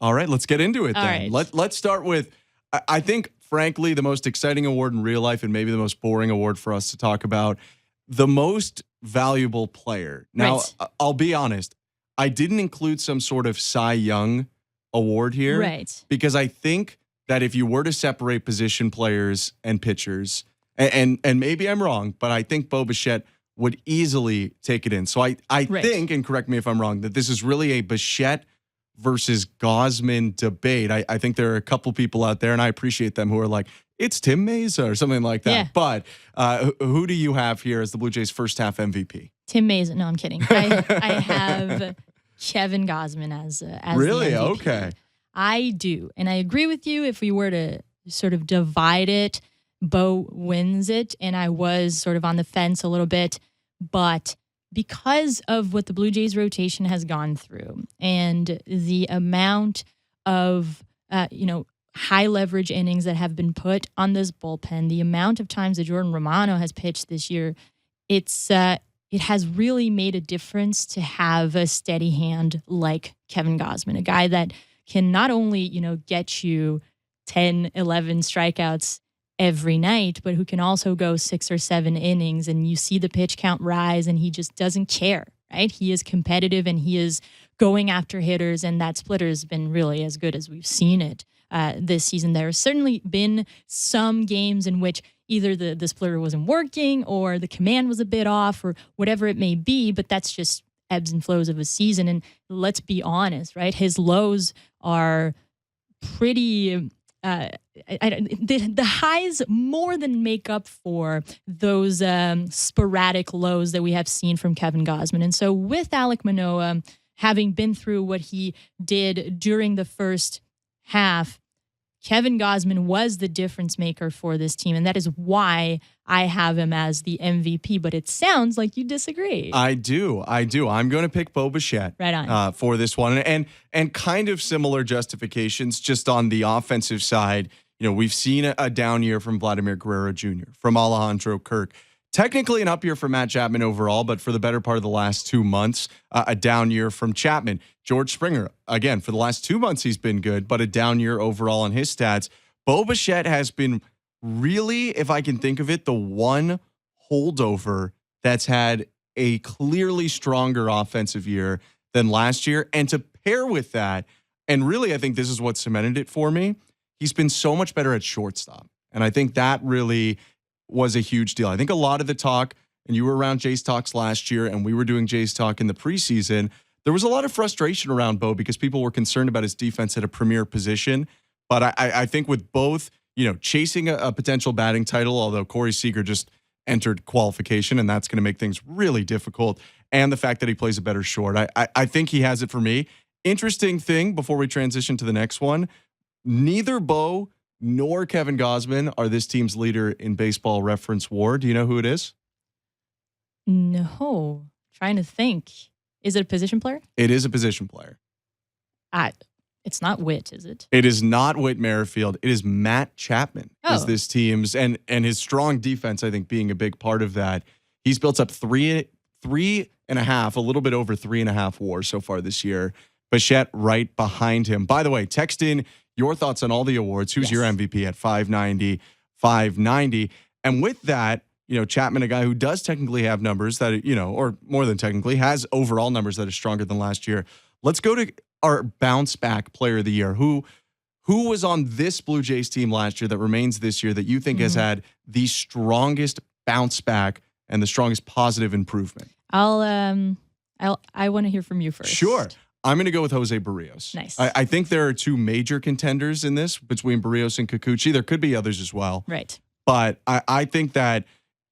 All right, let's get into it All then. right. Let's start with, I think, frankly, the most exciting award in real life and maybe the most boring award for us to talk about, the most valuable player. Now, Right. I'll be honest, I didn't include some sort of Cy Young award here. Right. Because I think that if you were to separate position players and pitchers, and maybe I'm wrong, but I think Bo Bichette would easily take it in. So I Right. think, and correct me if I'm wrong, that this is really a Bichette versus Gausman debate. I think there are a couple people out there, and I appreciate them, who are like, it's Tim Mesa or something like that. Yeah. But who do you have here as the Blue Jays' first half MVP? Tim Mesa. No, I'm kidding. I have Kevin Gausman as Really? the MVP. Okay. I do. And I agree with you. If we were to sort of divide it, Bo wins it. And I was sort of on the fence a little bit. But because of what the Blue Jays rotation has gone through and the amount of, high leverage innings that have been put on this bullpen, the amount of times that Jordan Romano has pitched this year, it has really made a difference to have a steady hand like Kevin Gausman, a guy that can not only, get you 10, 11 strikeouts every night, but who can also go 6 or 7 innings, and you see the pitch count rise and he just doesn't care, right? He is competitive and he is going after hitters, and that splitter has been really as good as we've seen it this season. There have certainly been some games in which either the splitter wasn't working or the command was a bit off or whatever it may be, but that's just ebbs and flows of a season. And let's be honest, right? His lows are pretty... the highs more than make up for those sporadic lows that we have seen from Kevin Gausman. And so with Alek Manoah having been through what he did during the first half, Kevin Gausman was the difference maker for this team, and that is why I have him as the MVP. But it sounds like you disagree. I do. I'm going to pick Bo Bichette Right on. For this one, and kind of similar justifications. Just on the offensive side, we've seen a down year from Vladimir Guerrero Jr., from Alejandro Kirk. Technically an up year for Matt Chapman overall, but for the better part of the last 2 months, a down year from Chapman. George Springer, again, for the last 2 months, he's been good, but a down year overall on his stats. Bo Bichette has been really, if I can think of it, the one holdover that's had a clearly stronger offensive year than last year. And to pair with that, and really I think this is what cemented it for me, he's been so much better at shortstop. And I think that really was a huge deal. I think a lot of the talk, and you were around Jays Talks last year, and we were doing Jays Talk in the preseason, there was a lot of frustration around Bo because people were concerned about his defense at a premier position. But I think with both, chasing a potential batting title, although Corey Seager just entered qualification, and that's going to make things really difficult, and the fact that he plays a better short, I think he has it for me. Interesting thing before we transition to the next one, neither Bo nor Kevin Gausman are this team's leader in Baseball Reference WAR. Do you know who it is? No. Trying to think. Is it a position player? It is a position player. It's not Whit, is it? It is not Whit Merrifield. It is Matt Chapman. Is this team's, and his strong defense, I think, being a big part of that. He's built up 3.5, a little bit over 3.5 WAR so far this year. Bichette right behind him. By the way, text in your thoughts on all the awards. Who's your MVP at 590? And with that, Chapman, a guy who does technically have numbers that, or more than technically, has overall numbers that are stronger than last year. Let's go to our bounce back player of the year. Who was on this Blue Jays team last year that remains this year that you think has had the strongest bounce back and the strongest positive improvement? I want to hear from you first. Sure. I'm going to go with Jose Barrios. Nice. I think there are two major contenders in this between Barrios and Kikuchi. There could be others as well. Right. But I think that,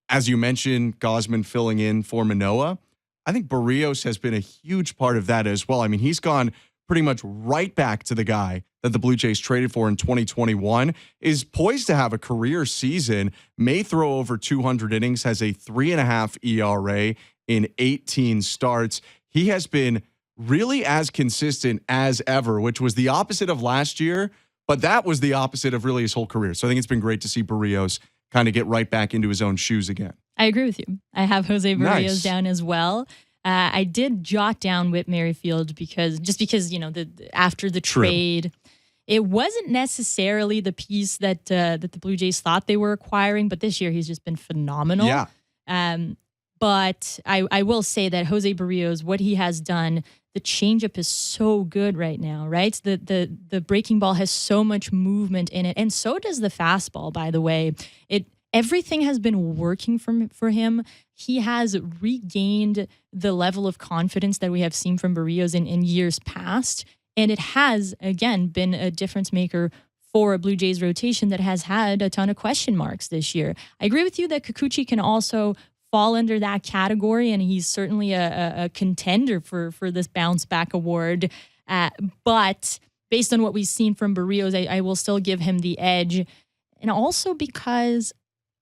as you mentioned, Gausman filling in for Manoah, I think Barrios has been a huge part of that as well. I mean, he's gone pretty much right back to the guy that the Blue Jays traded for in 2021, is poised to have a career season, may throw over 200 innings, has a 3.5 ERA in 18 starts. He has been really as consistent as ever, which was the opposite of last year, but that was the opposite of really his whole career. So I think it's been great to see Barrios kind of get right back into his own shoes again. I agree with you. I have Jose Barrios down as well. I did jot down Whit Merrifield because after the True. trade, it wasn't necessarily the piece that the Blue Jays thought they were acquiring, but this year he's just been phenomenal. Yeah. But I will say that Jose Barrios, what he has done, the changeup is so good right now, right? The breaking ball has so much movement in it, and so does the fastball, by the way. Everything has been working for him. He has regained the level of confidence that we have seen from Barrios in years past. And it has, again, been a difference maker for a Blue Jays rotation that has had a ton of question marks this year. I agree with you that Kikuchi can also fall under that category, and he's certainly a contender for this bounce back award. But based on what we've seen from Barrios, I will still give him the edge. And also because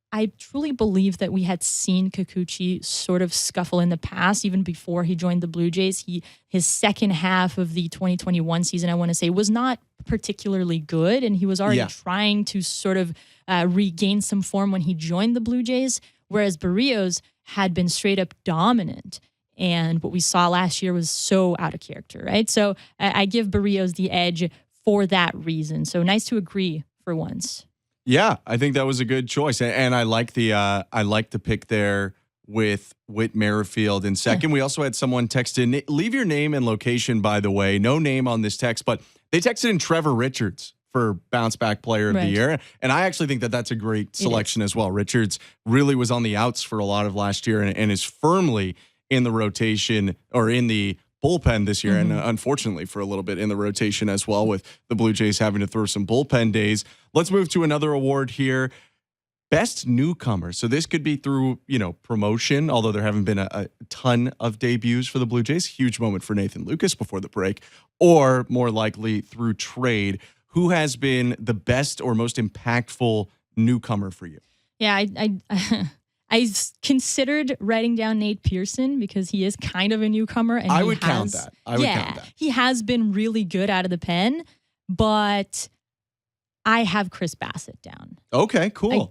I truly believe that we had seen Kikuchi sort of scuffle in the past, even before he joined the Blue Jays. His second half of the 2021 season, I want to say, was not particularly good, and he was already trying to sort of regain some form when he joined the Blue Jays, whereas Barrios had been straight up dominant. And what we saw last year was so out of character, right? So I give Barrios the edge for that reason. So nice to agree for once. Yeah, I think that was a good choice, and I like the pick there with Whit Merrifield in second. We also had someone text in. Leave your name and location, by the way. No name on this text, but they texted in Trevor Richards for bounce back player of the year, and I actually think that that's a great selection as well. Richards really was on the outs for a lot of last year, and is firmly in the rotation or in the bullpen this year, and unfortunately for a little bit in the rotation as well, with the Blue Jays having to throw some bullpen days. Let's move to another award here. Best newcomer. So this could be through, promotion, although there haven't been a ton of debuts for the Blue Jays. Huge moment for Nathan Lucas before the break. Or more likely through trade. Who has been the best or most impactful newcomer for you? Yeah, I considered writing down Nate Pearson because he is kind of a newcomer. And I would count that. He has been really good out of the pen, but I have Chris Bassett down. Okay, cool.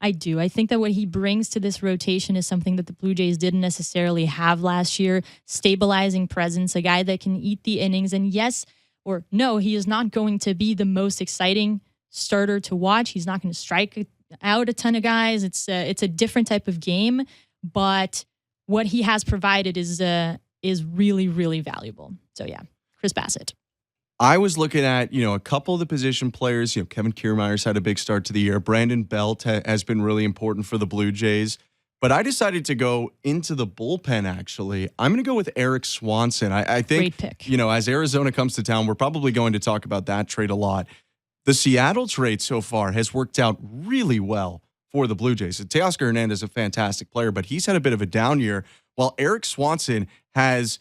I do. I think that what he brings to this rotation is something that the Blue Jays didn't necessarily have last year. Stabilizing presence, a guy that can eat the innings. And yes or no, he is not going to be the most exciting starter to watch. He's not going to strike out a ton of guys. It's a different type of game, but what he has provided is really, really valuable. So yeah, Chris Bassett. I was looking at, a couple of the position players. Kevin Kiermaier's had a big start to the year. Brandon Belt has been really important for the Blue Jays. But I decided to go into the bullpen, actually. I'm going to go with Eric Swanson. I think, great pick. As Arizona comes to town, we're probably going to talk about that trade a lot. The Seattle trade so far has worked out really well for the Blue Jays. Teoscar Hernandez is a fantastic player, but he's had a bit of a down year, while Eric Swanson has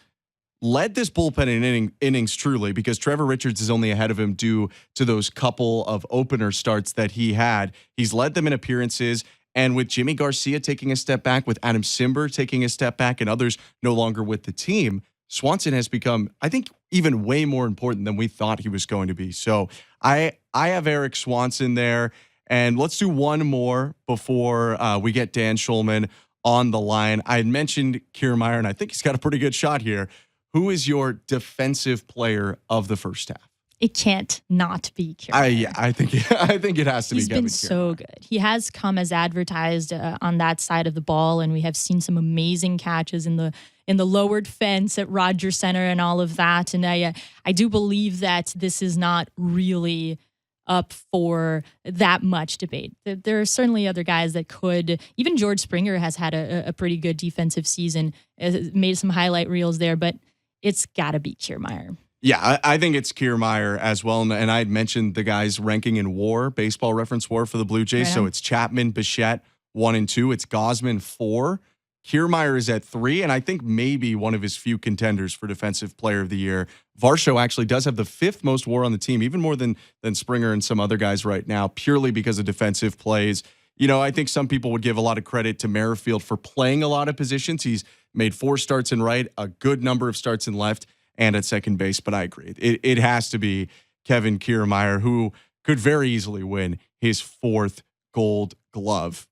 led this bullpen in innings truly, because Trevor Richards is only ahead of him due to those couple of opener starts that he had. He's led them in appearances, and with Jimmy Garcia taking a step back, with Adam Simber taking a step back, and others no longer with the team, Swanson has become, I think, even way more important than we thought he was going to be. So I have Eric Swanson there, and let's do one more before we get Dan Shulman on the line. I had mentioned Kiermaier, and I think he's got a pretty good shot here. Who is your defensive player of the first half? It can't not be Kiermaier. I think it has to be. He's been so good. He has come as advertised on that side of the ball, and we have seen some amazing catches in the lowered fence at Rogers Center and all of that. And I do believe that this is not really up for that much debate. There are certainly other guys that could. Even George Springer has had a pretty good defensive season, made some highlight reels there, but it's got to be Kiermaier. Yeah, I think it's Kiermaier as well. And I had mentioned the guys ranking in WAR, Baseball Reference WAR for the Blue Jays. Right. So it's Chapman, Bichette, 1 and 2. It's Gausman, 4. Kiermaier is at 3, and I think maybe one of his few contenders for Defensive Player of the Year. Varsho actually does have the 5th most WAR on the team, even more than Springer and some other guys right now, purely because of defensive plays. I think some people would give a lot of credit to Merrifield for playing a lot of positions. He's made 4 starts in right, a good number of starts in left, and at second base. But I agree. It has to be Kevin Kiermaier, who could very easily win his 4th Gold Glove